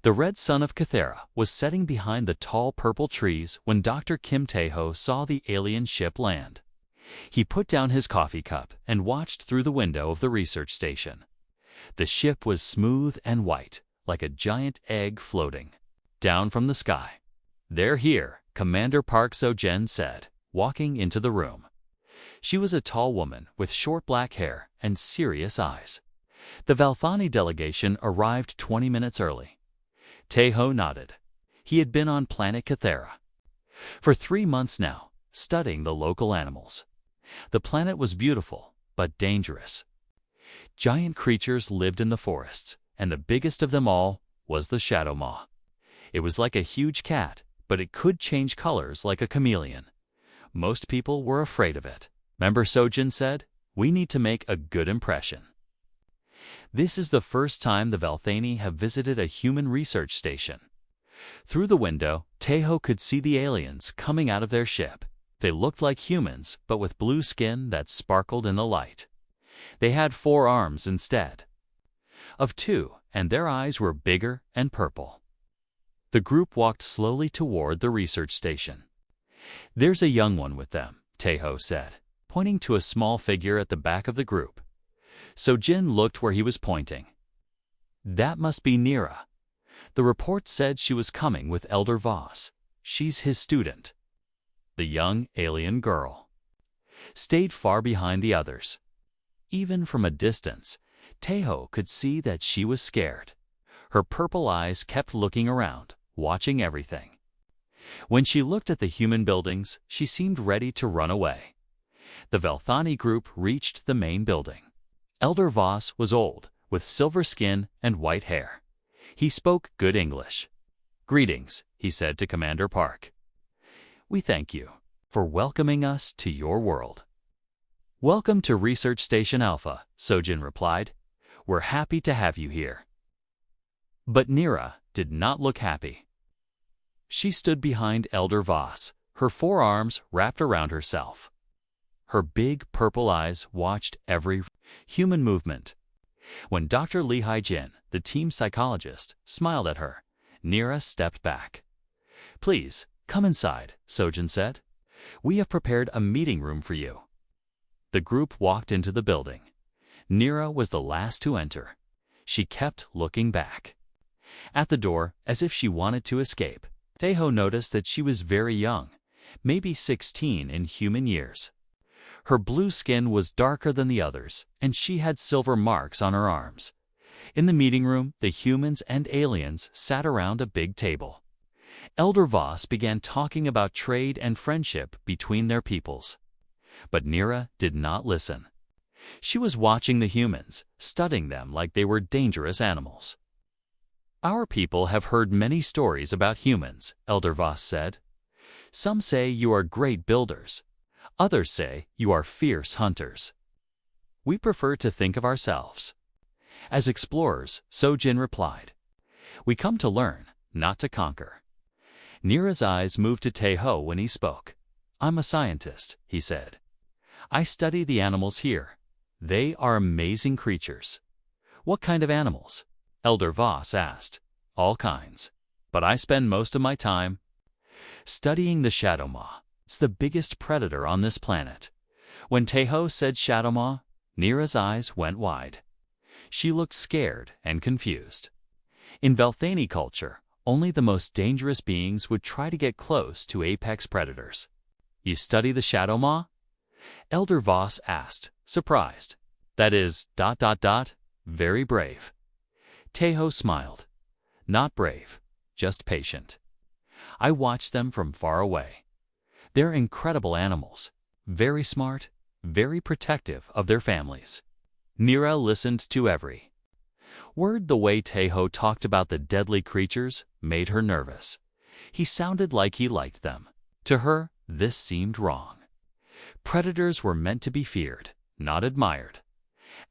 The red sun of Cathera was setting behind the tall purple trees when Dr. Kim Tae-ho saw the alien ship land. He put down his coffee cup and watched through the window of the research station. The ship was smooth and white, like a giant egg floating down from the sky. "They're here," Commander Park So-jin said, walking into the room. She was a tall woman with short black hair and serious eyes. The Valthani delegation arrived 20 minutes early. Tae-ho nodded. He had been on planet Cathera for 3 months now, studying the local animals. The planet was beautiful, but dangerous. Giant creatures lived in the forests, and the biggest of them all was the Shadow Maw. It was like a huge cat, but it could change colors like a chameleon. Most people were afraid of it. Member So-jin said, "We need to make a good impression." This is the first time the Valthani have visited a human research station. Through the window, Tae-ho could see the aliens coming out of their ship. They looked like humans, but with blue skin that sparkled in the light. They had 4 arms instead of 2, and their eyes were bigger and purple. The group walked slowly toward the research station. "There's a young one with them," Tae-ho said, pointing to a small figure at the back of the group. So-jin looked where he was pointing. "That must be Nira. The report said she was coming with Elder Voss. She's his student." The young alien girl stayed far behind the others. Even from a distance, Tae-ho could see that she was scared. Her purple eyes kept looking around, watching everything. When she looked at the human buildings, she seemed ready to run away. The Valthani group reached the main building. Elder Voss was old, with silver skin and white hair. He spoke good English. "Greetings," he said to Commander Park. "We thank you for welcoming us to your world." "Welcome to Research Station Alpha," So-jin replied. "We're happy to have you here." But Nira did not look happy. She stood behind Elder Voss, her 4 arms wrapped around herself. Her big purple eyes watched every human movement. When Dr. Lee Hai-jin, the team psychologist, smiled at her, Nira stepped back. "Please, come inside," So-jin said. "We have prepared a meeting room for you." The group walked into the building. Nira was the last to enter. She kept looking back. At the door, as if she wanted to escape, Tae-ho noticed that she was very young, maybe 16 in human years. Her blue skin was darker than the others, and she had silver marks on her arms. In the meeting room, the humans and aliens sat around a big table. Elder Voss began talking about trade and friendship between their peoples. But Nira did not listen. She was watching the humans, studying them like they were dangerous animals. "Our people have heard many stories about humans," Elder Voss said. "Some say you are great builders. Others say you are fierce hunters. We prefer to think of ourselves as explorers," So-jin replied. "We come to learn, not to conquer." Nira's eyes moved to Tae-ho when he spoke. "I'm a scientist," he said. "I study the animals here. They are amazing creatures." "What kind of animals?" Elder Voss asked. "All kinds. But I spend most of my time studying the Shadow Maw. It's the biggest predator on this planet." When Tae-ho said Shadow Maw, Nira's eyes went wide. She looked scared and confused. In Valthani culture, only the most dangerous beings would try to get close to apex predators. "You study the Shadow Maw?" Elder Voss asked, surprised. "That is... very brave." Tae-ho smiled. "Not brave, just patient. I watch them from far away. They're incredible animals, very smart, very protective of their families." Nira listened to every word. The way Tae-ho talked about the deadly creatures made her nervous. He sounded like he liked them. To her, this seemed wrong. Predators were meant to be feared, not admired.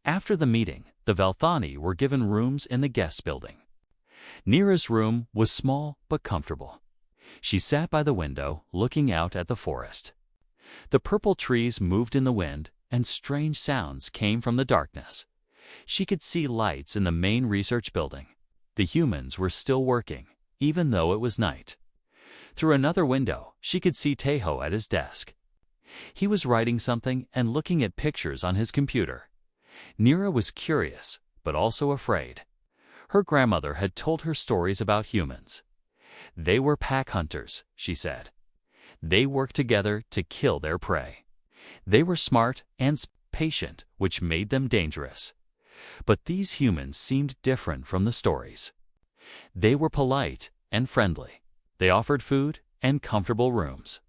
After the meeting, the Valthani were given rooms in the guest building. Nira's room was small but comfortable. She sat by the window, looking out at the forest. The purple trees moved in the wind, and strange sounds came from the darkness. She could see lights in the main research building. The humans were still working, even though it was night. Through another window, she could see Taeho at his desk. He was writing something and looking at pictures on his computer. Nira was curious, but also afraid. Her grandmother had told her stories about humans. They were pack hunters, she said. They worked together to kill their prey. They were smart and patient, which made them dangerous. But these humans seemed different from the stories. They were polite and friendly. They offered food and comfortable rooms.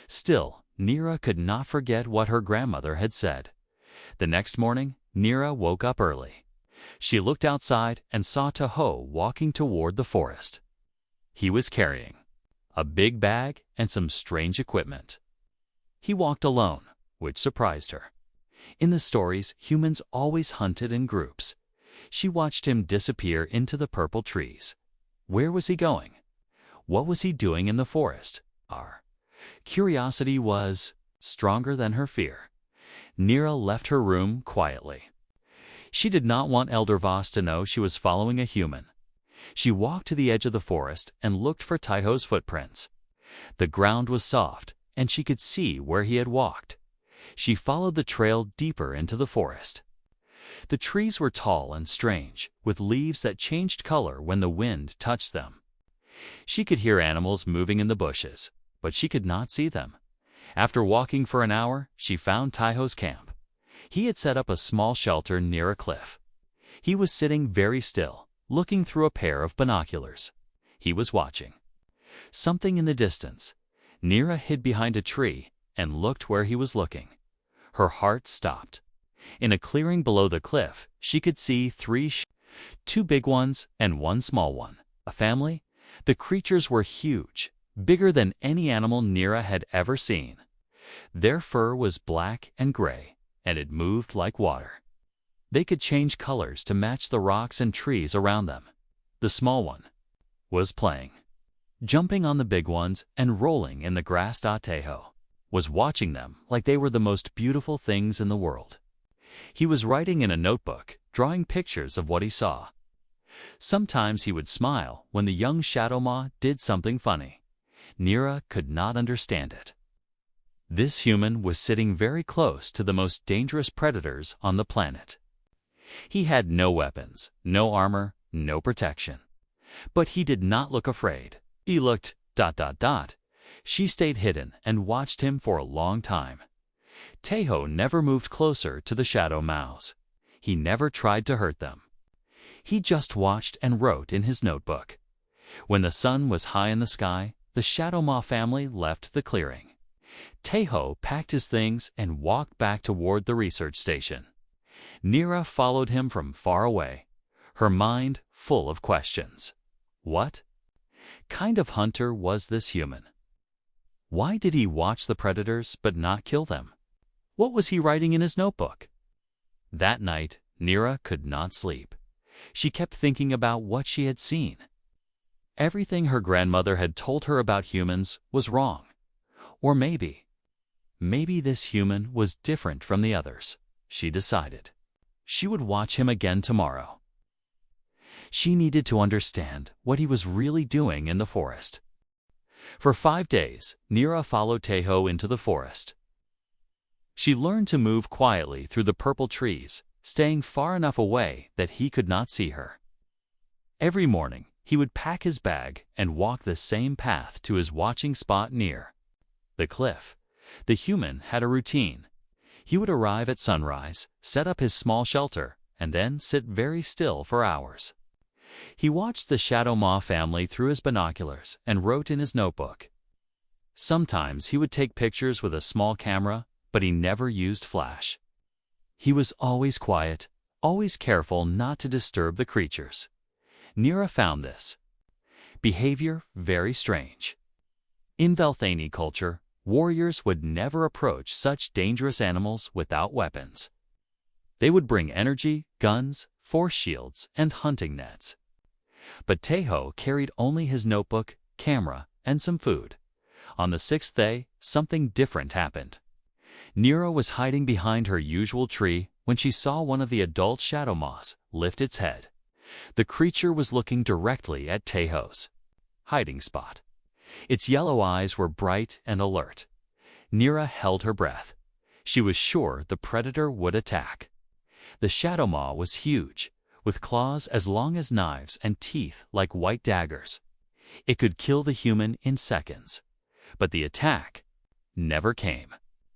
Still, Nira could not forget what her grandmother had said. The next morning, Nira woke up early. She looked outside and saw Taeho walking toward the forest. He was carrying a big bag and some strange equipment. He walked alone, which surprised her. In the stories, humans always hunted in groups. She watched him disappear into the purple trees. Where was he going? What was he doing in the forest? Our curiosity was stronger than her fear. Nira left her room quietly. She did not want Elder Voss to know she was following a human. She walked to the edge of the forest and looked for Taeho's footprints. The ground was soft, and she could see where he had walked. She followed the trail deeper into the forest. The trees were tall and strange, with leaves that changed color when the wind touched them. She could hear animals moving in the bushes, but she could not see them. After walking for an hour, she found Taeho's camp. He had set up a small shelter near a cliff. He was sitting very still, looking through a pair of binoculars. He was watching something in the distance. Nira hid behind a tree and looked where he was looking. Her heart stopped. In a clearing below the cliff, she could see two big ones and one small one. A family? The creatures were huge, bigger than any animal Nira had ever seen. Their fur was black and gray, and it moved like water. They could change colors to match the rocks and trees around them. The small one was playing, jumping on the big ones and rolling in the grass. Taeho was watching them like they were the most beautiful things in the world. He was writing in a notebook, drawing pictures of what he saw. Sometimes he would smile when the young Shadow Ma did something funny. Nira could not understand it. This human was sitting very close to the most dangerous predators on the planet. He had no weapons, no armor, no protection. But he did not look afraid. He looked ... She stayed hidden and watched him for a long time. Taeho never moved closer to the Shadow Mouse. He never tried to hurt them. He just watched and wrote in his notebook. When the sun was high in the sky, the Shadow Ma family left the clearing. Taeho packed his things and walked back toward the research station. Nira followed him from far away, her mind full of questions. What kind of hunter was this human? Why did he watch the predators but not kill them? What was he writing in his notebook? That night, Nira could not sleep. She kept thinking about what she had seen. Everything her grandmother had told her about humans was wrong. Or maybe this human was different from the others, she decided. She would watch him again tomorrow. She needed to understand what he was really doing in the forest. For 5 days, Nira followed Taeho into the forest. She learned to move quietly through the purple trees, staying far enough away that he could not see her. Every morning, he would pack his bag and walk the same path to his watching spot near the cliff. The human had a routine. He would arrive at sunrise, set up his small shelter, and then sit very still for hours. He watched the Shadow Ma family through his binoculars and wrote in his notebook. Sometimes he would take pictures with a small camera, but he never used flash. He was always quiet, always careful not to disturb the creatures. Nira found this behavior very strange. In Velthani culture, warriors would never approach such dangerous animals without weapons. They would bring energy, guns, force shields, and hunting nets. But Taeho carried only his notebook, camera, and some food. On the 6th day, something different happened. Nira was hiding behind her usual tree when she saw one of the adult Shadow Moths lift its head. The creature was looking directly at Taeho's hiding spot. Its yellow eyes were bright and alert. Nira held her breath. She was sure the predator would attack. The shadow maw was huge, with claws as long as knives and teeth like white daggers. It could kill the human in seconds. But the attack never came.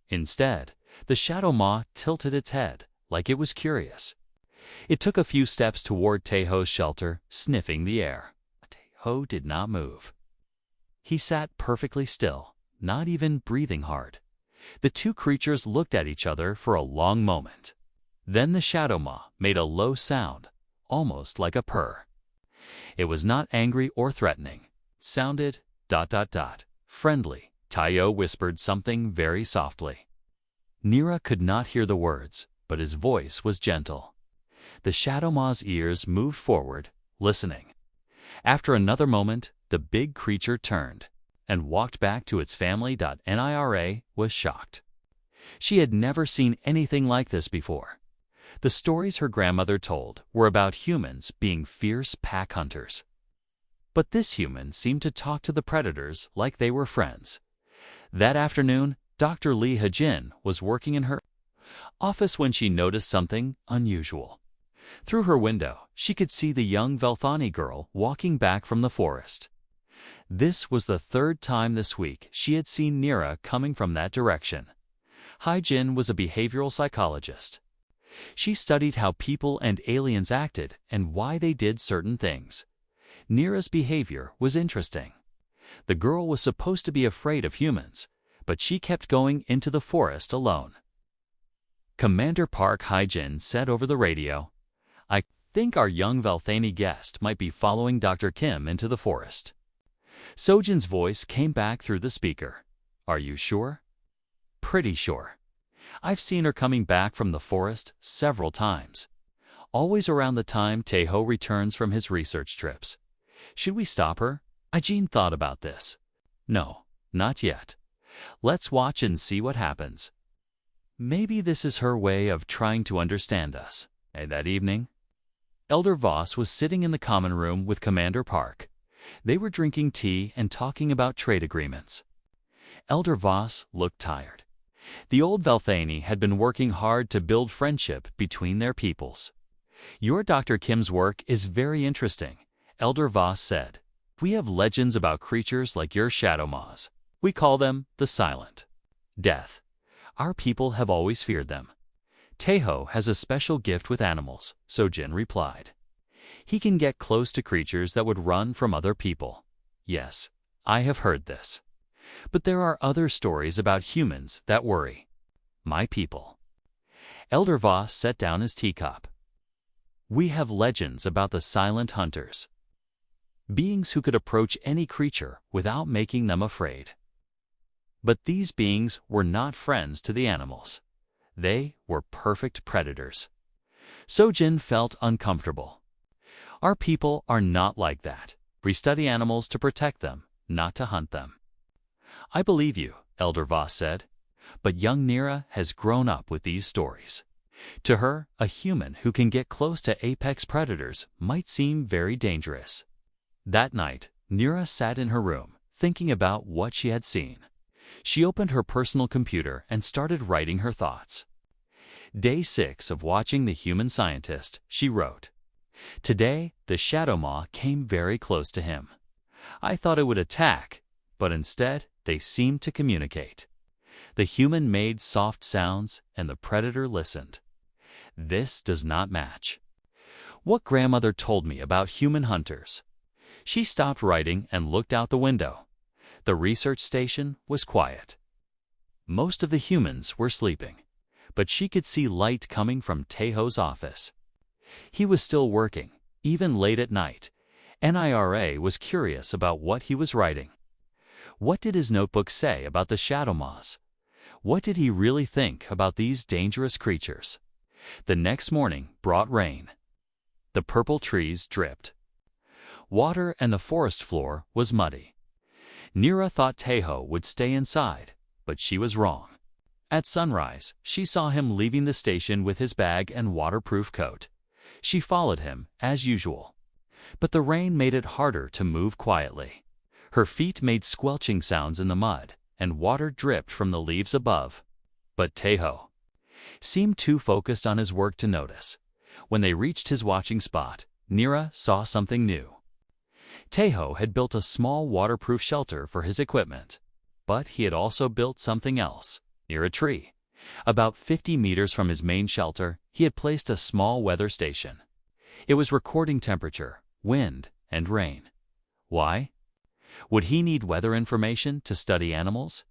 Instead, the shadow maw tilted its head like it was curious. It took a few steps toward Taeho's shelter, sniffing the air. Taeho did not move. He sat perfectly still, not even breathing hard. The two creatures looked at each other for a long moment. Then the shadow maw made a low sound, almost like a purr. It was not angry or threatening. It sounded ... friendly. Taeho whispered something very softly. Nira could not hear the words, but his voice was gentle. The shadow maw's ears moved forward, listening. After another moment, the big creature turned and walked back to its family. Nira was shocked. She had never seen anything like this before. The stories her grandmother told were about humans being fierce pack hunters. But this human seemed to talk to the predators like they were friends. That afternoon, Dr. Lee Ha-jin was working in her office when she noticed something unusual. Through her window, she could see the young Velthani girl walking back from the forest. This was the third time this week she had seen Nira coming from that direction. Ha-jin was a behavioral psychologist. She studied how people and aliens acted and why they did certain things. Nira's behavior was interesting. The girl was supposed to be afraid of humans, but she kept going into the forest alone. Commander Park Ha-jin said over the radio, "I think our young Velthani guest might be following Dr. Kim into the forest." Sojin's voice came back through the speaker. "Are you sure?" "Pretty sure. I've seen her coming back from the forest several times. Always around the time Taeho returns from his research trips. Should we stop her?" Ha-jin thought about this. "No, not yet. Let's watch and see what happens. Maybe this is her way of trying to understand us." That evening, Elder Voss was sitting in the common room with Commander Park. They were drinking tea and talking about trade agreements. Elder Voss looked tired. The old Velthani had been working hard to build friendship between their peoples. "Your Dr. Kim's work is very interesting," Elder Voss said. "We have legends about creatures like your shadow maws. We call them the Silent Death. Our people have always feared them." "Taeho has a special gift with animals," Sojin replied. "He can get close to creatures that would run from other people." "Yes, I have heard this. But there are other stories about humans that worry my people." Elder Voss set down his teacup. "We have legends about the silent hunters, beings who could approach any creature without making them afraid. But these beings were not friends to the animals. They were perfect predators." Sojin felt uncomfortable. "Our people are not like that. We study animals to protect them, not to hunt them." "I believe you," Elder Voss said. "But young Nira has grown up with these stories. To her, a human who can get close to apex predators might seem very dangerous." That night, Nira sat in her room, thinking about what she had seen. She opened her personal computer and started writing her thoughts. Day 6 of watching The Human Scientist, she wrote, "Today, the shadow maw came very close to him. I thought it would attack, but instead, they seemed to communicate. The human made soft sounds, and the predator listened. This does not match what grandmother told me about human hunters." She stopped writing and looked out the window. The research station was quiet. Most of the humans were sleeping, but she could see light coming from Taeho's office. He was still working, even late at night. Nira was curious about what he was writing. What did his notebook say about the shadow maws? What did he really think about these dangerous creatures? The next morning brought rain. The purple trees dripped. Water and the forest floor was muddy. Nira thought Taeho would stay inside, but she was wrong. At sunrise, she saw him leaving the station with his bag and waterproof coat. She followed him, as usual. But the rain made it harder to move quietly. Her feet made squelching sounds in the mud, and water dripped from the leaves above. But Taeho seemed too focused on his work to notice. When they reached his watching spot, Nira saw something new. Taeho had built a small waterproof shelter for his equipment, but he had also built something else, near a tree. About 50 meters from his main shelter, he had placed a small weather station. It was recording temperature, wind, and rain. Why? Would he need weather information to study animals?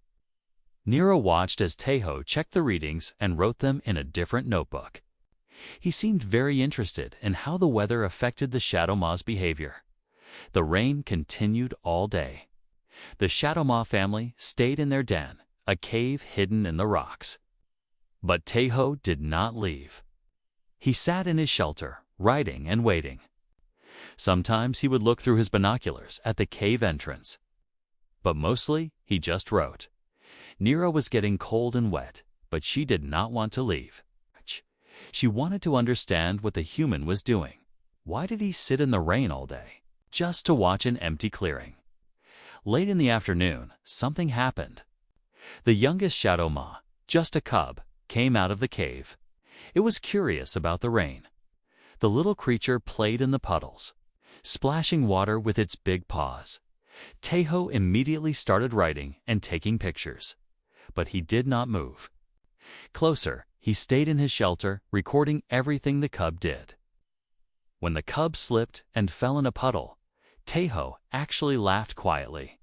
Nira watched as Taeho checked the readings and wrote them in a different notebook. He seemed very interested in how the weather affected the Shadow Maw's behavior. The rain continued all day. The Shadow Maw family stayed in their den, a cave hidden in the rocks. But Taeho did not leave. He sat in his shelter, writing and waiting. Sometimes he would look through his binoculars at the cave entrance. But mostly, he just wrote. Nira was getting cold and wet, but she did not want to leave. She wanted to understand what the human was doing. Why did he sit in the rain all day, just to watch an empty clearing? Late in the afternoon, something happened. The youngest Shadow Maw, just a cub, came out of the cave. It was curious about the rain. The little creature played in the puddles, splashing water with its big paws. Taeho immediately started writing and taking pictures. But he did not move. Closer, he stayed in his shelter, recording everything the cub did. When the cub slipped and fell in a puddle, Taeho actually laughed quietly.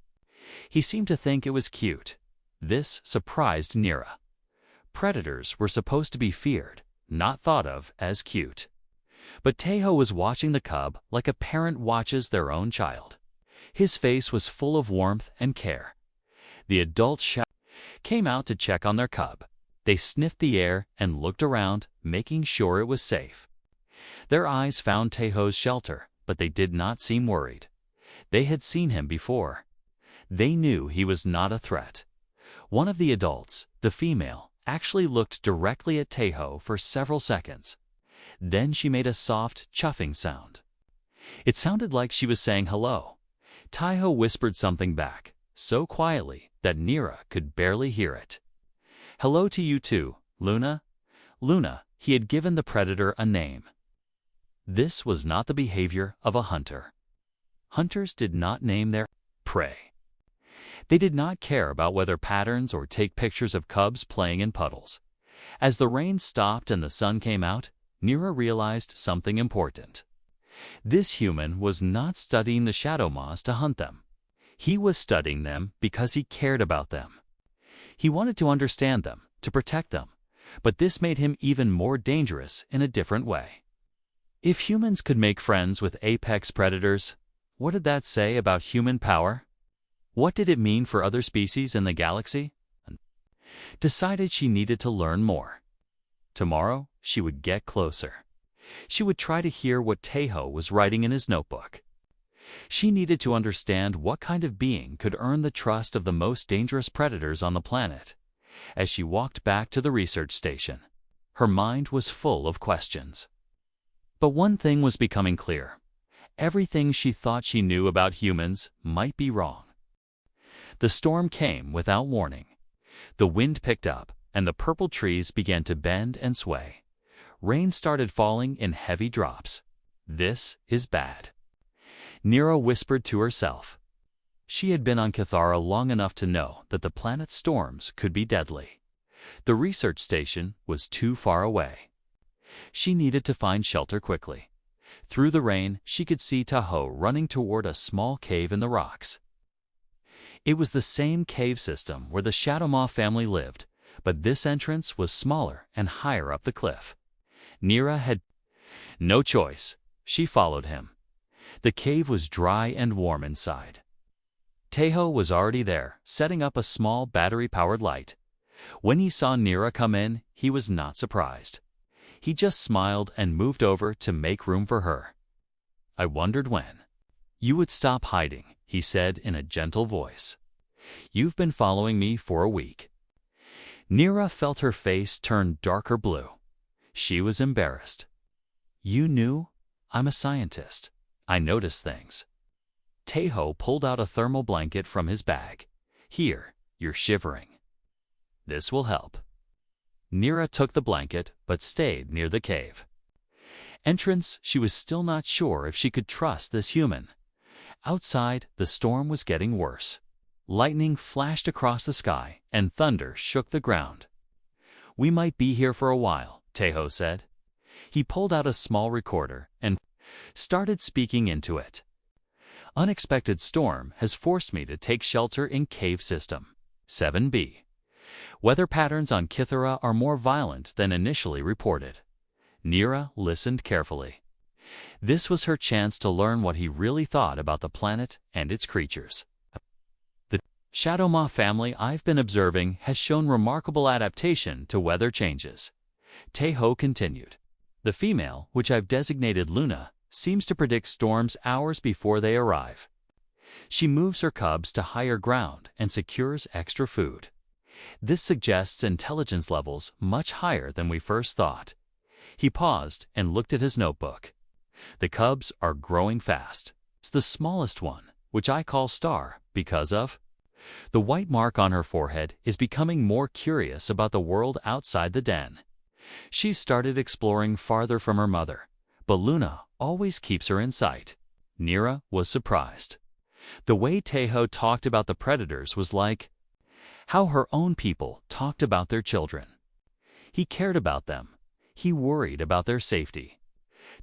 He seemed to think it was cute. This surprised Nira. Predators were supposed to be feared, not thought of as cute. But Taeho was watching the cub like a parent watches their own child. His face was full of warmth and care. The adult shadow came out to check on their cub. They sniffed the air and looked around, making sure it was safe. Their eyes found Taeho's shelter, but they did not seem worried. They had seen him before. They knew he was not a threat. One of the adults, the female, actually looked directly at Taeho for several seconds. Then she made a soft, chuffing sound. It sounded like she was saying hello. Taeho whispered something back, so quietly that Nira could barely hear it. Hello to you too, Luna. Luna, he had given the predator a name. This was not the behavior of a hunter. Hunters did not name their prey. They did not care about weather patterns or take pictures of cubs playing in puddles. As the rain stopped and the sun came out, Nira realized something important. This human was not studying the Shadow Maws to hunt them. He was studying them because he cared about them. He wanted to understand them, to protect them, but this made him even more dangerous in a different way. If humans could make friends with apex predators, what did that say about human power? What did it mean for other species in the galaxy? Decided she needed to learn more. Tomorrow, she would get closer. She would try to hear what Taeho was writing in his notebook. She needed to understand what kind of being could earn the trust of the most dangerous predators on the planet. As she walked back to the research station, her mind was full of questions. But one thing was becoming clear. Everything she thought she knew about humans might be wrong. The storm came without warning. The wind picked up, and the purple trees began to bend and sway. Rain started falling in heavy drops. This is bad. Nira whispered to herself. She had been on Cathara long enough to know that the planet's storms could be deadly. The research station was too far away. She needed to find shelter quickly. Through the rain, she could see Taeho running toward a small cave in the rocks. It was the same cave system where the Shadow Maw family lived, but this entrance was smaller and higher up the cliff. Nira had no choice. She followed him. The cave was dry and warm inside. Taeho was already there, setting up a small battery-powered light. When he saw Nira come in, he was not surprised. He just smiled and moved over to make room for her. I wondered when you would stop hiding, he said in a gentle voice. You've been following me for a week. Nira felt her face turn darker blue. She was embarrassed. You knew? I'm a scientist. I notice things. Tejo pulled out a thermal blanket from his bag. Here, you're shivering. This will help. Nira took the blanket, but stayed near the cave. Entrance, she was still not sure if she could trust this human. Outside, the storm was getting worse. Lightning flashed across the sky, and thunder shook the ground. We might be here for a while, Tejo said. He pulled out a small recorder and started speaking into it. Unexpected storm has forced me to take shelter in cave system 7B. Weather patterns on Kithara are more violent than initially reported. Nira listened carefully. This was her chance to learn what he really thought about the planet and its creatures. The Shadowmaw family I've been observing has shown remarkable adaptation to weather changes. Tejo continued. The female, which I've designated Luna, seems to predict storms hours before they arrive. She moves her cubs to higher ground and secures extra food. This suggests intelligence levels much higher than we first thought. He paused and looked at his notebook. The cubs are growing fast. It's the smallest one, which I call Star, because of the white mark on her forehead is becoming more curious about the world outside the den. She started exploring farther from her mother, but Luna always keeps her in sight. Nira was surprised. The way Tejo talked about the predators was like how her own people talked about their children. He cared about them. He worried about their safety.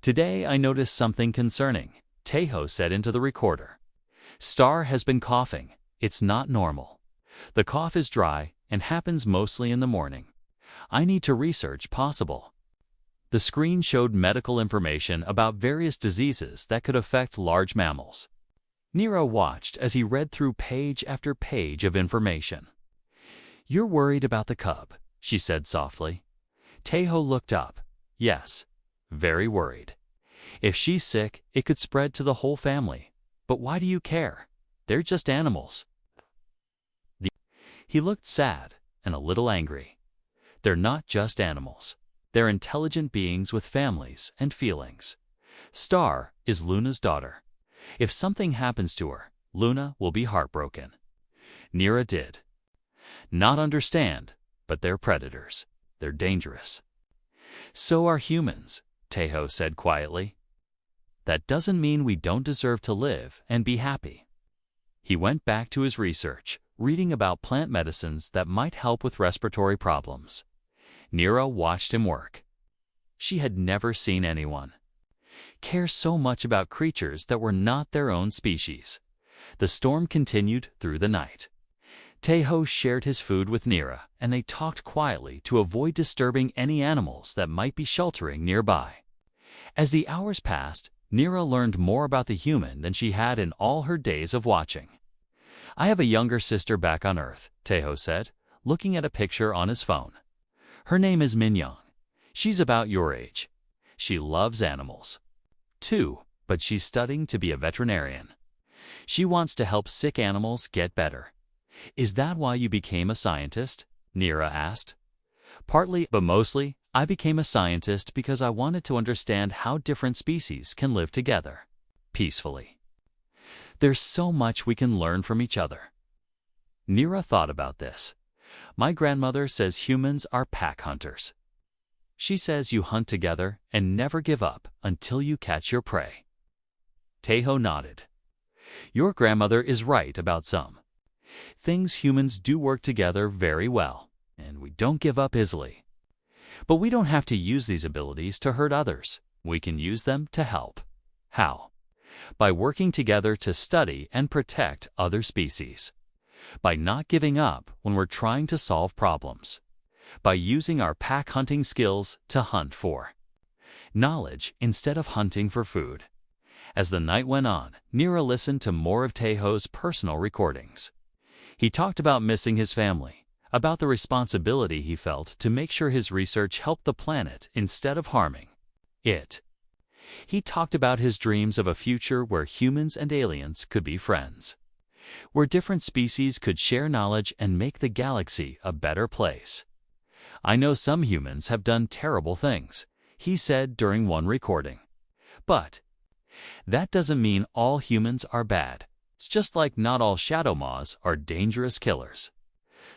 Today I noticed something concerning, Tejo said into the recorder. Star has been coughing. It's not normal. The cough is dry and happens mostly in the morning. I need to research possible. The screen showed medical information about various diseases that could affect large mammals. Nira watched as he read through page after page of information. You're worried about the cub, she said softly. Tejo looked up. Yes, very worried. If she's sick, it could spread to the whole family. But why do you care? They're just animals. He looked sad and a little angry. They're not just animals. They're intelligent beings with families and feelings. Star is Luna's daughter. If something happens to her, Luna will be heartbroken. Nira did not understand, but they're predators. They're dangerous. So are humans, Tejo said quietly. That doesn't mean we don't deserve to live and be happy. He went back to his research, reading about plant medicines that might help with respiratory problems. Nira watched him work. She had never seen anyone care so much about creatures that were not their own species. The storm continued through the night. Tejo shared his food with Nira, and they talked quietly to avoid disturbing any animals that might be sheltering nearby. As the hours passed, Nira learned more about the human than she had in all her days of watching. I have a younger sister back on Earth, Tejo said, looking at a picture on his phone. Her name is Minyoung. She's about your age. She loves animals, too, but she's studying to be a veterinarian. She wants to help sick animals get better. Is that why you became a scientist? Nira asked. Partly, but mostly, I became a scientist because I wanted to understand how different species can live together peacefully. There's so much we can learn from each other. Nira thought about this. My grandmother says humans are pack hunters. She says you hunt together and never give up until you catch your prey. Tejo nodded. Your grandmother is right about some things. Humans do work together very well, and we don't give up easily. But we don't have to use these abilities to hurt others. We can use them to help. How? By working together to study and protect other species. By not giving up when we're trying to solve problems. By using our pack hunting skills to hunt for knowledge instead of hunting for food. As the night went on, Nira listened to more of Tejo's personal recordings. He talked about missing his family, about the responsibility he felt to make sure his research helped the planet instead of harming it. He talked about his dreams of a future where humans and aliens could be friends, where different species could share knowledge and make the galaxy a better place. I know some humans have done terrible things, he said during one recording. But that doesn't mean all humans are bad. It's just like not all shadow maws are dangerous killers.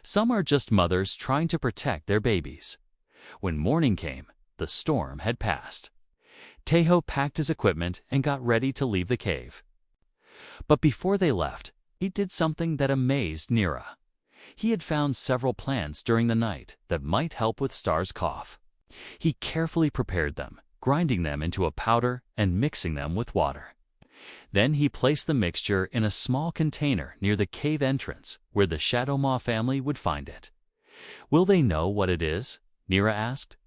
Some are just mothers trying to protect their babies. When morning came, the storm had passed. Taeho packed his equipment and got ready to leave the cave. But before they left, he did something that amazed Nira. He had found several plants during the night that might help with Star's cough. He carefully prepared them, grinding them into a powder and mixing them with water. Then he placed the mixture in a small container near the cave entrance where the Shadow Maw family would find it. "Will they know what it is?" Nira asked.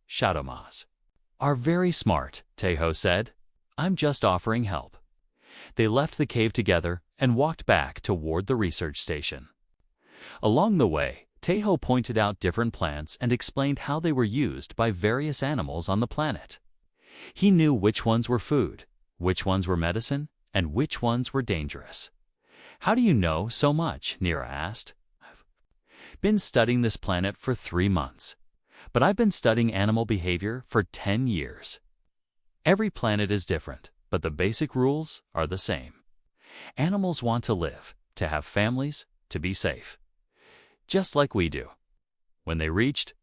Shadow Maws are very smart," Taeho said. "I'm just offering help." They left the cave together and walked back toward the research station. Along the way, Taeho pointed out different plants and explained how they were used by various animals on the planet. He knew which ones were food, which ones were medicine, and which ones were dangerous. "How do you know so much?" Nira asked. "I've been studying this planet for 3 months, but I've been studying animal behavior for 10 years. Every planet is different, but the basic rules are the same. Animals want to live, to have families, to be safe. Just like we do." When they reached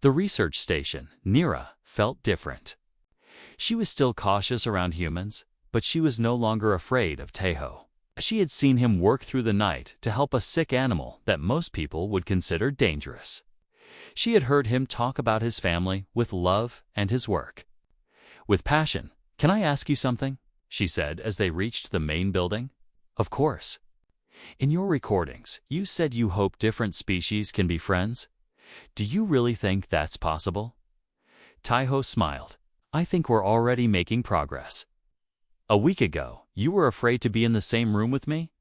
the research station, Nira felt different. She was still cautious around humans, but she was no longer afraid of Taeho. She had seen him work through the night to help a sick animal that most people would consider dangerous. She had heard him talk about his family with love and his work with passion. "Can I ask you something?" she said as they reached the main building. "Of course. In your recordings, you said you hope different species can be friends. Do you really think that's possible?" Taeho smiled. "I think we're already making progress. A week ago, you were afraid to be in the same room with me.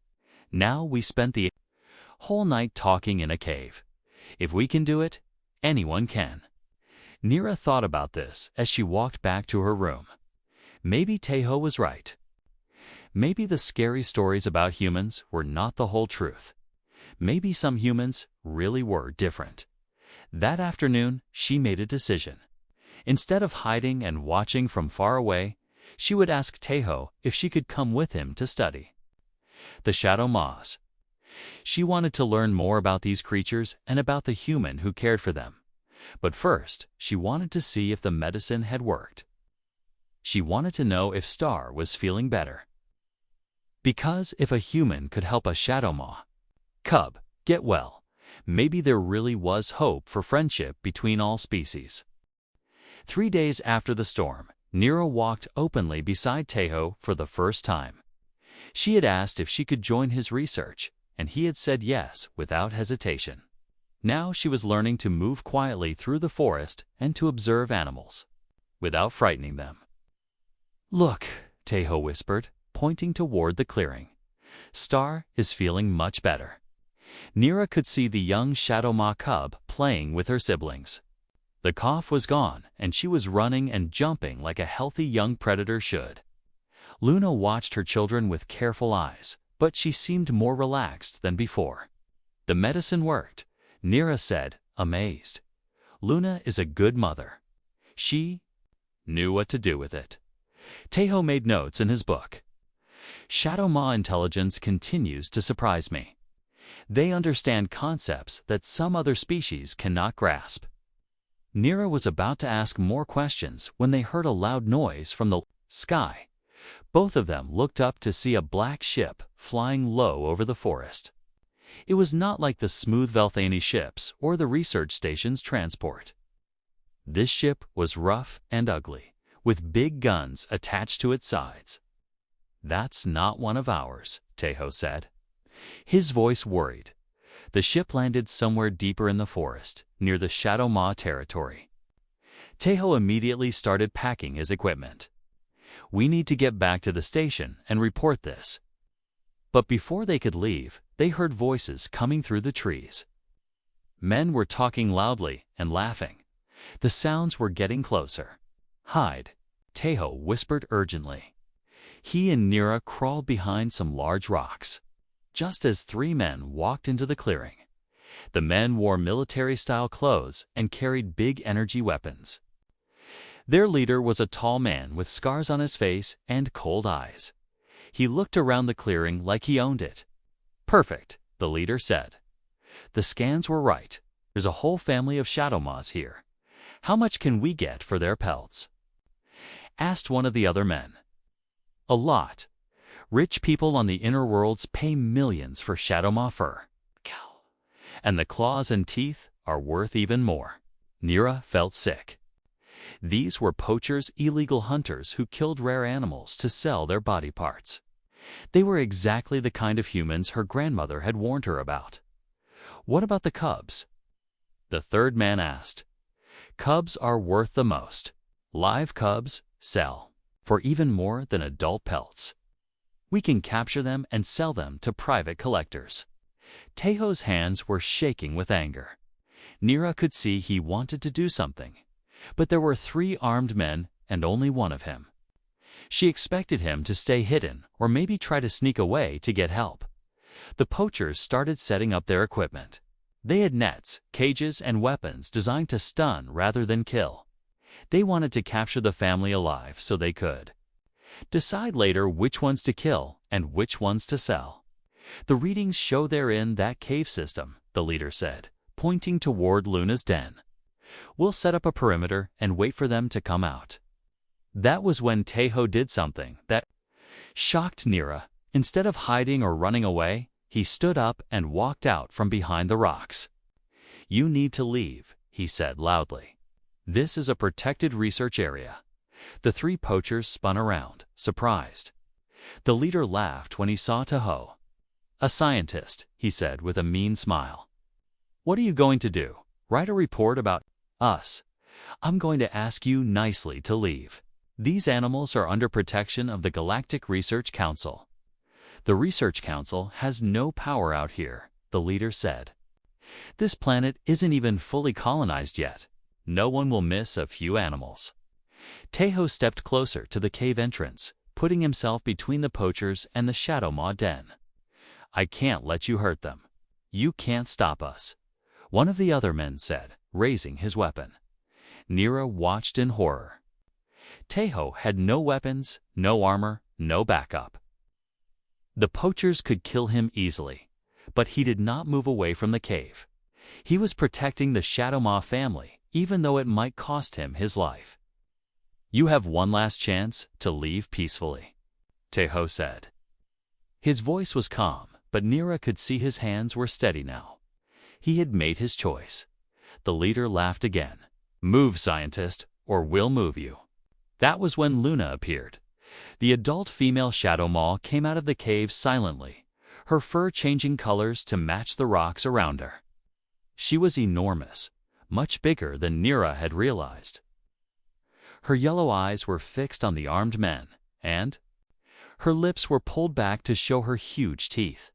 Now we spent the whole night talking in a cave. If we can do it, anyone can." Nira thought about this as she walked back to her room. Maybe Taeho was right. Maybe the scary stories about humans were not the whole truth. Maybe some humans really were different. That afternoon, she made a decision. Instead of hiding and watching from far away, she would ask Taeho if she could come with him to study the Shadow Maws. She wanted to learn more about these creatures and about the human who cared for them. But first, she wanted to see if the medicine had worked. She wanted to know if Star was feeling better. Because if a human could help a Shadow Maw cub get well, maybe there really was hope for friendship between all species. 3 days after the storm, Nira walked openly beside Taeho for the first time. She had asked if she could join his research, and he had said yes without hesitation. Now she was learning to move quietly through the forest and to observe animals without frightening them. "Look," Taeho whispered, pointing toward the clearing. "Star is feeling much better." Nira could see the young Shadow Maw cub playing with her siblings. The cough was gone, and she was running and jumping like a healthy young predator should. Luna watched her children with careful eyes, but she seemed more relaxed than before. "The medicine worked," Nira said, amazed. "Luna is a good mother. She knew what to do with it." Taeho made notes in his book. "Shadow Maw intelligence continues to surprise me. They understand concepts that some other species cannot grasp." Nira was about to ask more questions when they heard a loud noise from the sky. Both of them looked up to see a black ship flying low over the forest. It was not like the smooth Velthani ships or the research station's transport. This ship was rough and ugly, with big guns attached to its sides. "That's not one of ours," Taeho said. His voice worried. The ship landed somewhere deeper in the forest, near the Shadow Maw territory. Taeho immediately started packing his equipment. "We need to get back to the station and report this." But before they could leave, they heard voices coming through the trees. Men were talking loudly and laughing. The sounds were getting closer. "Hide," Taeho whispered urgently. He and Nira crawled behind some large rocks. Just as 3 men walked into the clearing. The men wore military-style clothes and carried big energy weapons. Their leader was a tall man with scars on his face and cold eyes. He looked around the clearing like he owned it. "Perfect," the leader said. "The scans were right. There's a whole family of shadow moths here. How much can we get for their pelts?" asked one of the other men. "A lot. Rich people on the inner worlds pay millions for shadow moth fur. And the claws and teeth are worth even more." Nira felt sick. These were poachers, illegal hunters who killed rare animals to sell their body parts. They were exactly the kind of humans her grandmother had warned her about. "What about the cubs?" the third man asked. "Cubs are worth the most. Live cubs sell for even more than adult pelts. We can capture them and sell them to private collectors." Tejo's hands were shaking with anger. Nira could see he wanted to do something, but there were 3 armed men and only one of him. She expected him to stay hidden or maybe try to sneak away to get help. The poachers started setting up their equipment. They had nets, cages, and weapons designed to stun rather than kill. They wanted to capture the family alive so they could decide later which ones to kill and which ones to sell. "The readings show they're in that cave system," the leader said, pointing toward Luna's den. "We'll set up a perimeter and wait for them to come out." That was when Tejo did something that shocked Nira. Instead of hiding or running away, he stood up and walked out from behind the rocks. "You need to leave," he said loudly. "This is a protected research area." The 3 poachers spun around, surprised. The leader laughed when he saw Tejo. "A scientist," he said with a mean smile. "What are you going to do? Write a report about us?" "I'm going to ask you nicely to leave. These animals are under protection of the Galactic Research Council." "The Research Council has no power out here," the leader said. "This planet isn't even fully colonized yet. No one will miss a few animals." Tejo stepped closer to the cave entrance, putting himself between the poachers and the shadow moth den. "I can't let you hurt them. You can't stop us," one of the other men said, raising his weapon. Nira watched in horror. Tejo had no weapons, no armor, no backup. The poachers could kill him easily, but he did not move away from the cave. He was protecting the shadow moth family, even though it might cost him his life. "You have one last chance to leave peacefully," Tejo said. His voice was calm, but Nira could see his hands were steady now. He had made his choice. The leader laughed again. "Move, scientist, or we'll move you." That was when Luna appeared. The adult female shadow moth came out of the cave silently, her fur changing colors to match the rocks around her. She was enormous, much bigger than Nira had realized. Her yellow eyes were fixed on the armed men, and her lips were pulled back to show her huge teeth.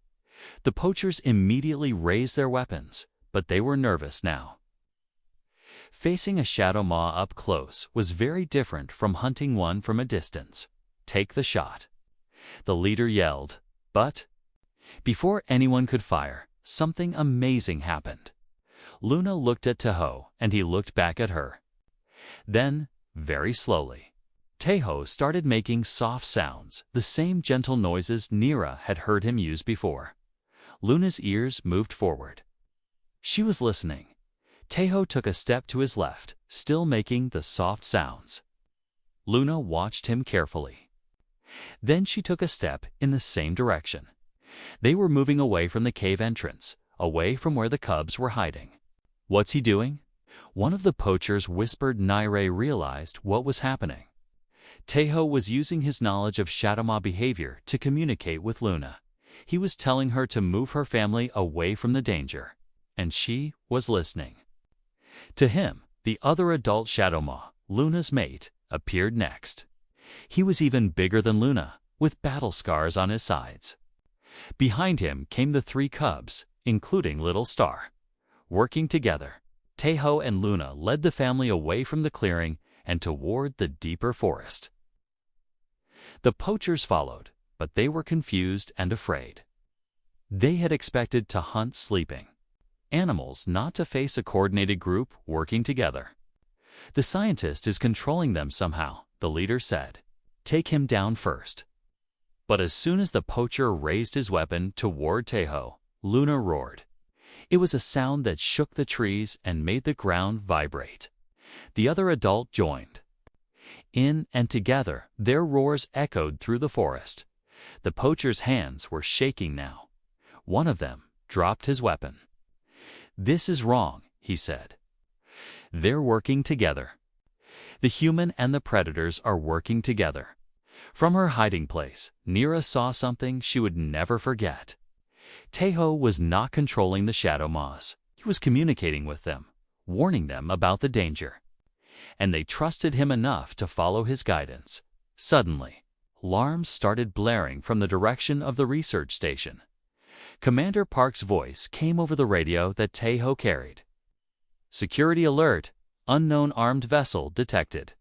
The poachers immediately raised their weapons, but they were nervous now. Facing a shadow moth up close was very different from hunting one from a distance. "Take the shot," the leader yelled, but before anyone could fire, something amazing happened. Luna looked at Tejo, and he looked back at her. Then, very slowly, Tejo started making soft sounds, the same gentle noises Nira had heard him use before. Luna's ears moved forward. She was listening. Tejo took a step to his left, still making the soft sounds. Luna watched him carefully. Then she took a step in the same direction. They were moving away from the cave entrance, away from where the cubs were hiding. "What's he doing?" one of the poachers whispered. Nira realized what was happening. Tejo was using his knowledge of shadow moth behavior to communicate with Luna. He was telling her to move her family away from the danger, and she was listening. To him, the other adult shadow moth, Luna's mate, appeared next. He was even bigger than Luna, with battle scars on his sides. Behind him came the 3 cubs, including Little Star. Working together, Tejo and Luna led the family away from the clearing and toward the deeper forest. The poachers followed, but they were confused and afraid. They had expected to hunt sleeping animals, not to face a coordinated group working together. The scientist is controlling them somehow, the leader said. Take him down first. But as soon as the poacher raised his weapon toward Taeho, Luna roared. It was a sound that shook the trees and made the ground vibrate. The other adult joined in, and together their roars echoed through the forest. The poacher's hands were shaking now. One of them dropped his weapon. This is wrong, he said. They're working together. The human and the predators are working together. From her hiding place, Nira saw something she would never forget. Taeho was not controlling the shadow maws. He was communicating with them, warning them about the danger. And they trusted him enough to follow his guidance. Suddenly, alarms started blaring from the direction of the research station. Commander Park's voice came over the radio that Taeho carried. Security alert! Unknown armed vessel detected.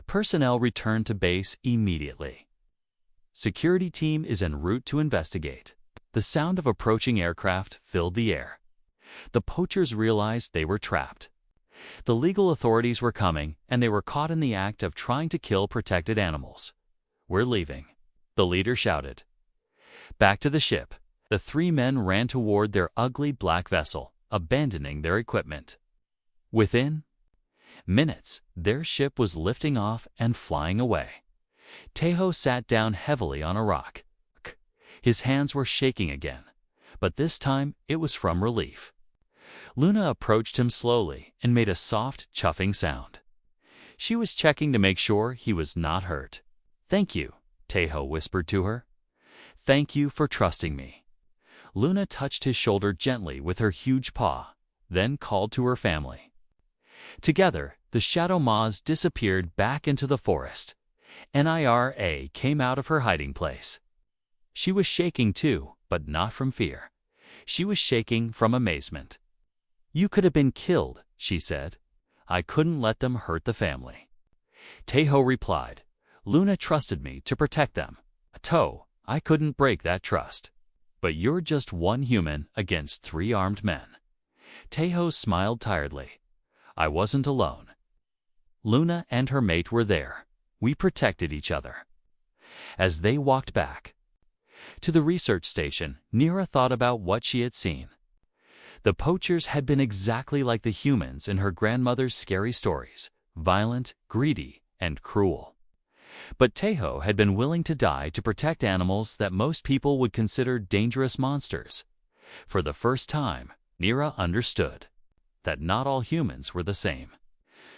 Personnel returned to base immediately. Security team is en route to investigate. The sound of approaching aircraft filled the air. The poachers realized they were trapped. The legal authorities were coming, and they were caught in the act of trying to kill protected animals. We're leaving, the leader shouted. Back to the ship, the three men ran toward their ugly black vessel, abandoning their equipment. Within minutes, their ship was lifting off and flying away. Taeho sat down heavily on a rock. His hands were shaking again, but this time it was from relief. Luna approached him slowly and made a soft, chuffing sound. She was checking to make sure he was not hurt. Thank you, Taeho whispered to her. Thank you for trusting me. Luna touched his shoulder gently with her huge paw, then called to her family. Together, the shadow maws disappeared back into the forest. Nira came out of her hiding place. She was shaking too, but not from fear. She was shaking from amazement. You could have been killed, she said. I couldn't let them hurt the family. Taeho replied, Luna trusted me to protect them. I couldn't break that trust. But you're just one human against three armed men. Taeho smiled tiredly. I wasn't alone. Luna and her mate were there. We protected each other. As they walked back to the research station, Nira thought about what she had seen. The poachers had been exactly like the humans in her grandmother's scary stories, violent, greedy, and cruel. But Taeho had been willing to die to protect animals that most people would consider dangerous monsters. For the first time, Nira understood that not all humans were the same.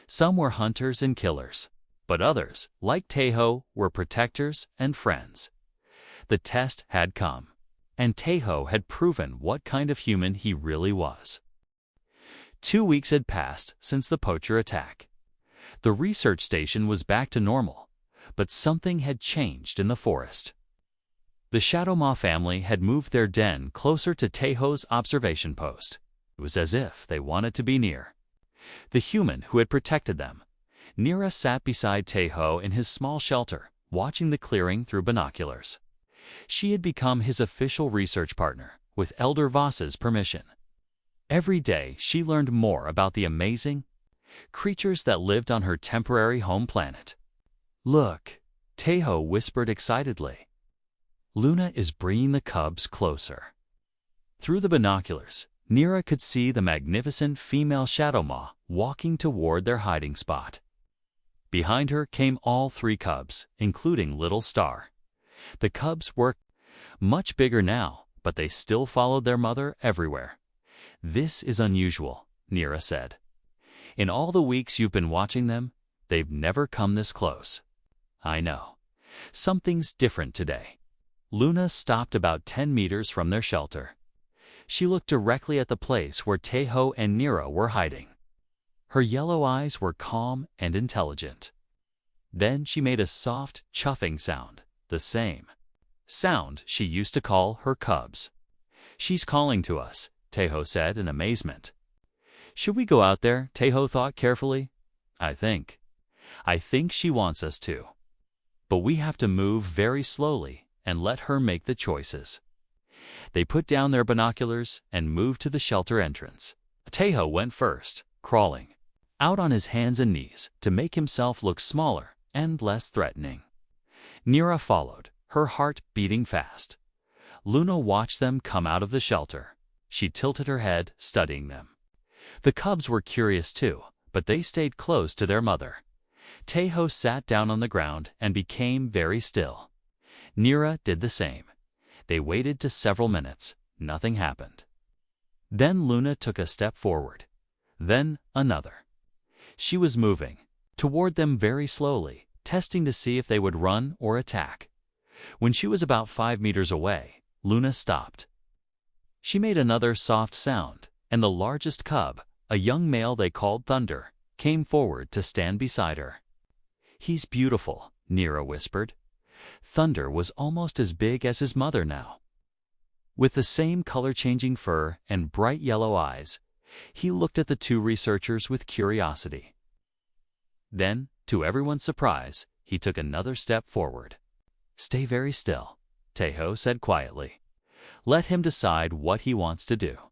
Some were hunters and killers, but others, like Taeho, were protectors and friends. The test had come, and Taeho had proven what kind of human he really was. 2 weeks had passed since the poacher attack. The research station was back to normal, but something had changed in the forest. The Shadowmaw family had moved their den closer to Taeho's observation post. It was as if they wanted to be near the human who had protected them. Nira sat beside Taeho in his small shelter, watching the clearing through binoculars. She had become his official research partner, with Elder Voss's permission. Every day she learned more about the amazing creatures that lived on her temporary home planet. Look, Taeho whispered excitedly. Luna is bringing the cubs closer. Through the binoculars, Nira could see the magnificent female Shadowmaw walking toward their hiding spot. Behind her came all three cubs, including Little Star. The cubs were much bigger now, but they still followed their mother everywhere. This is unusual, Nira said. In all the weeks you've been watching them, they've never come this close. I know. Something's different today. Luna stopped about 10 meters from their shelter. She looked directly at the place where Taeho and Nira were hiding. Her yellow eyes were calm and intelligent. Then she made a soft, chuffing sound, the same sound she used to call her cubs. She's calling to us, Taeho said in amazement. Should we go out there? Taeho thought carefully. I think she wants us to. But we have to move very slowly and let her make the choices. They put down their binoculars and moved to the shelter entrance. Taeho went first, crawling out on his hands and knees to make himself look smaller and less threatening. Nira followed, her heart beating fast. Luna watched them come out of the shelter. She tilted her head, studying them. The cubs were curious too, but they stayed close to their mother. Tejo sat down on the ground and became very still. Nira did the same. They waited to several minutes. Nothing happened. Then Luna took a step forward. Then another. She was moving toward them very slowly, testing to see if they would run or attack. When she was about 5 meters away, Luna stopped. She made another soft sound, and the largest cub, a young male they called Thunder, came forward to stand beside her. "He's beautiful," Nira whispered. Thunder was almost as big as his mother now. With the same color-changing fur and bright yellow eyes, he looked at the two researchers with curiosity. Then, to everyone's surprise, he took another step forward. "Stay very still," Tejo said quietly. "Let him decide what he wants to do."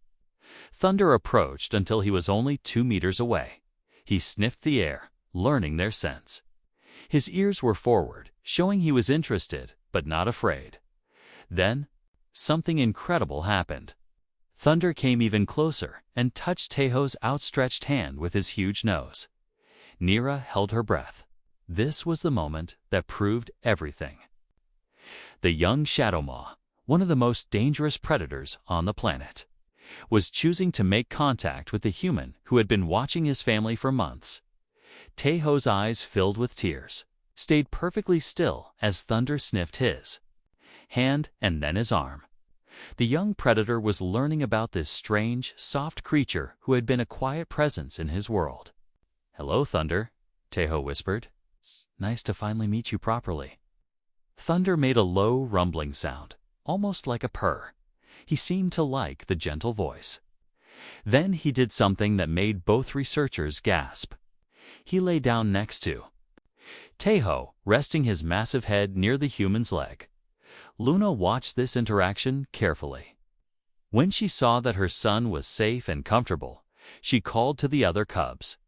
Thunder approached until he was only 2 meters away. He sniffed the air, learning their scents. His ears were forward, showing he was interested, but not afraid. Then, something incredible happened. Thunder came even closer and touched Tejo's outstretched hand with his huge nose. Nira held her breath. This was the moment that proved everything. The young shadow maw, one of the most dangerous predators on the planet, was choosing to make contact with the human who had been watching his family for months. Tejo's eyes filled with tears, stayed perfectly still as Thunder sniffed his hand and then his arm. The young predator was learning about this strange, soft creature who had been a quiet presence in his world. "Hello, Thunder," Tejo whispered. "It's nice to finally meet you properly." Thunder made a low, rumbling sound, almost like a purr. He seemed to like the gentle voice. Then he did something that made both researchers gasp. He lay down next to Tejo, resting his massive head near the human's leg. Luna watched this interaction carefully. When she saw that her son was safe and comfortable, she called to the other cubs.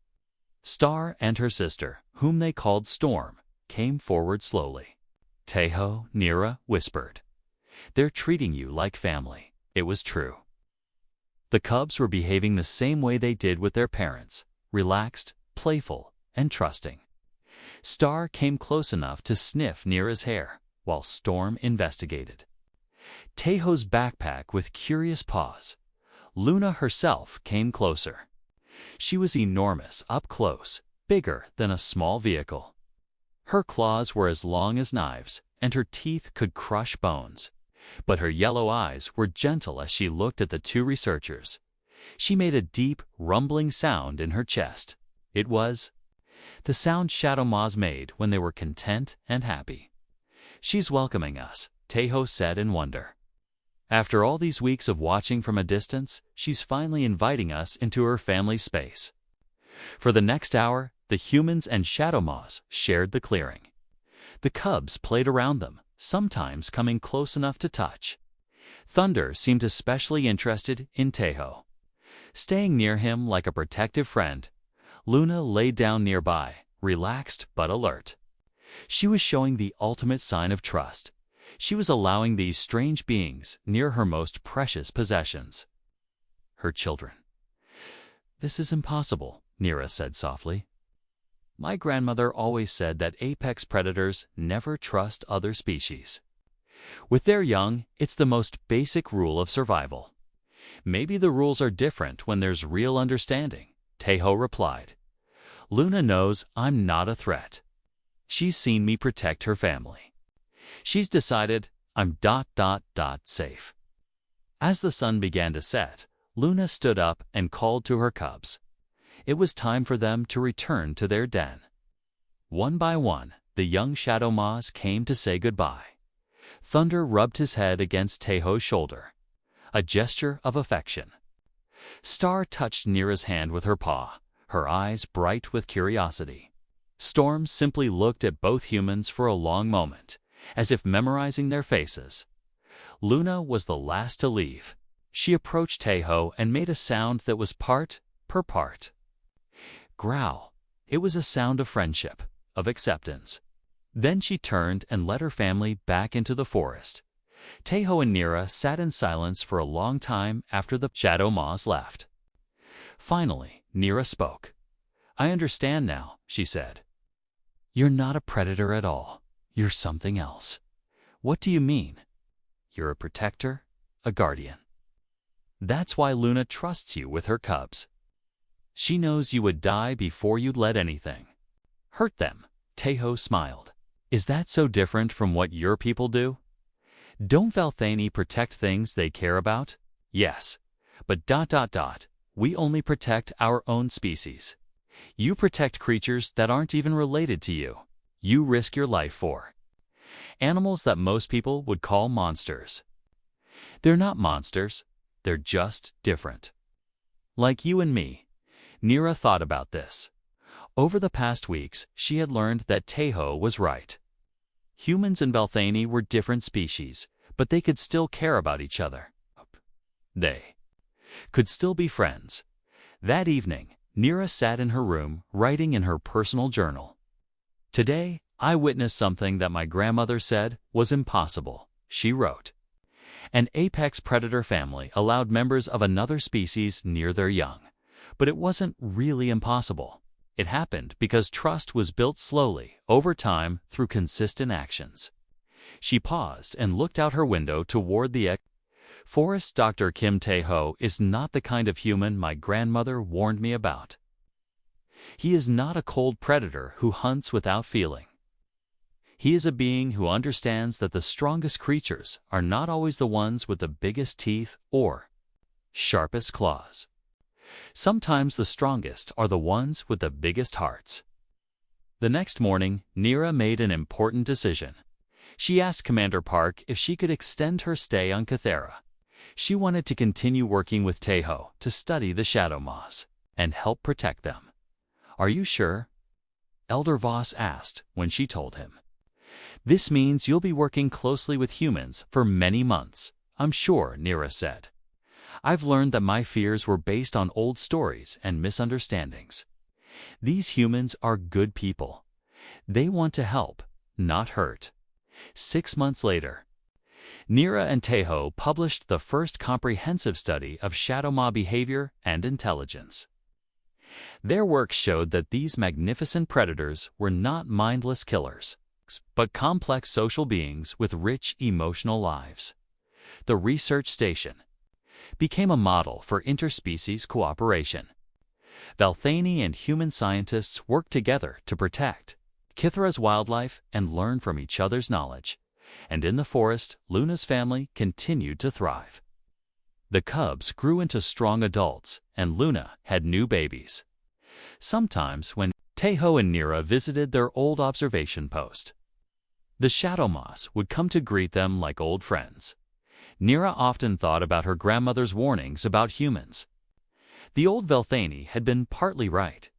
Star and her sister, whom they called Storm, came forward slowly. Tejo, Nira whispered, "They're treating you like family." It was true. The cubs were behaving the same way they did with their parents, relaxed, playful, and trusting. Star came close enough to sniff Nira's hair, while Storm investigated Tejo's backpack with curious paws. Luna herself came closer. She was enormous up close, bigger than a small vehicle. Her claws were as long as knives, and her teeth could crush bones. But her yellow eyes were gentle as she looked at the two researchers. She made a deep, rumbling sound in her chest. It was the sound shadow maws made when they were content and happy. "She's welcoming us," Tejo said in wonder. "After all these weeks of watching from a distance, she's finally inviting us into her family space." For the next hour, the humans and shadow maws shared the clearing. The cubs played around them, sometimes coming close enough to touch. Thunder seemed especially interested in Tejo. Staying near him like a protective friend, Luna lay down nearby, relaxed but alert. She was showing the ultimate sign of trust. She was allowing these strange beings near her most precious possessions. Her children. "This is impossible," Nira said softly. "My grandmother always said that apex predators never trust other species. With their young, it's the most basic rule of survival." "Maybe the rules are different when there's real understanding," Tejo replied. "Luna knows I'm not a threat. She's seen me protect her family. She's decided I'm ... safe." As the sun began to set, Luna stood up and called to her cubs. It was time for them to return to their den. One by one, the young shadow maws came to say goodbye. Thunder rubbed his head against Tejo's shoulder, a gesture of affection. Star touched Nira's hand with her paw, her eyes bright with curiosity. Storm simply looked at both humans for a long moment, as if memorizing their faces. Luna was the last to leave. She approached Tejo and made a sound that was part per part. growl. It was a sound of friendship, of acceptance. Then she turned and led her family back into the forest. Teho and Nira sat in silence for a long time after the shadow moths left. Finally, Nira spoke. "I understand now," she said. "You're not a predator at all. You're something else." "What do you mean?" "You're a protector, a guardian. That's why Luna trusts you with her cubs. She knows you would die before you'd let anything hurt them." Teho smiled. "Is that so different from what your people do? Don't Velthani protect things they care about?" "Yes, but ... we only protect our own species. You protect creatures that aren't even related to you. You risk your life for animals that most people would call monsters. They're not monsters, they're just different. Like you and me." Nira thought about this. Over the past weeks, she had learned that Teho was right. Humans and Velthani were different species, but they could still care about each other. They could still be friends. That evening, Nira sat in her room, writing in her personal journal. "Today, I witnessed something that my grandmother said was impossible," she wrote. "An apex predator family allowed members of another species near their young. But it wasn't really impossible. It happened because trust was built slowly, over time, through consistent actions." She paused and looked out her window toward the forest. "Dr. Kim Tae-ho is not the kind of human my grandmother warned me about. He is not a cold predator who hunts without feeling. He is a being who understands that the strongest creatures are not always the ones with the biggest teeth or sharpest claws. Sometimes the strongest are the ones with the biggest hearts." The next morning, Nira made an important decision. She asked Commander Park if she could extend her stay on Cathera. She wanted to continue working with Teho to study the shadow moths and help protect them. "Are you sure?" Elder Voss asked when she told him. "This means you'll be working closely with humans for many months, I'm sure," Nira said. "I've learned that my fears were based on old stories and misunderstandings. These humans are good people. They want to help, not hurt." 6 months later, Nira and Teho published the first comprehensive study of shadow moth behavior and intelligence. Their work showed that these magnificent predators were not mindless killers, but complex social beings with rich emotional lives. The research station became a model for interspecies cooperation. Velthani and human scientists worked together to protect Kithra's wildlife and learn from each other's knowledge. And in the forest, Luna's family continued to thrive. The cubs grew into strong adults, and Luna had new babies. Sometimes when Teho and Nira visited their old observation post, the shadow moths would come to greet them like old friends. Nira often thought about her grandmother's warnings about humans. The old Velthani had been partly right.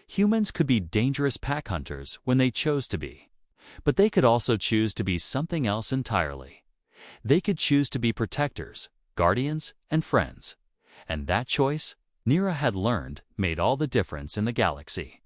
Humans could be dangerous pack hunters when they chose to be. But they could also choose to be something else entirely. They could choose to be protectors, guardians, and friends. And that choice, Nira had learned, made all the difference in the galaxy.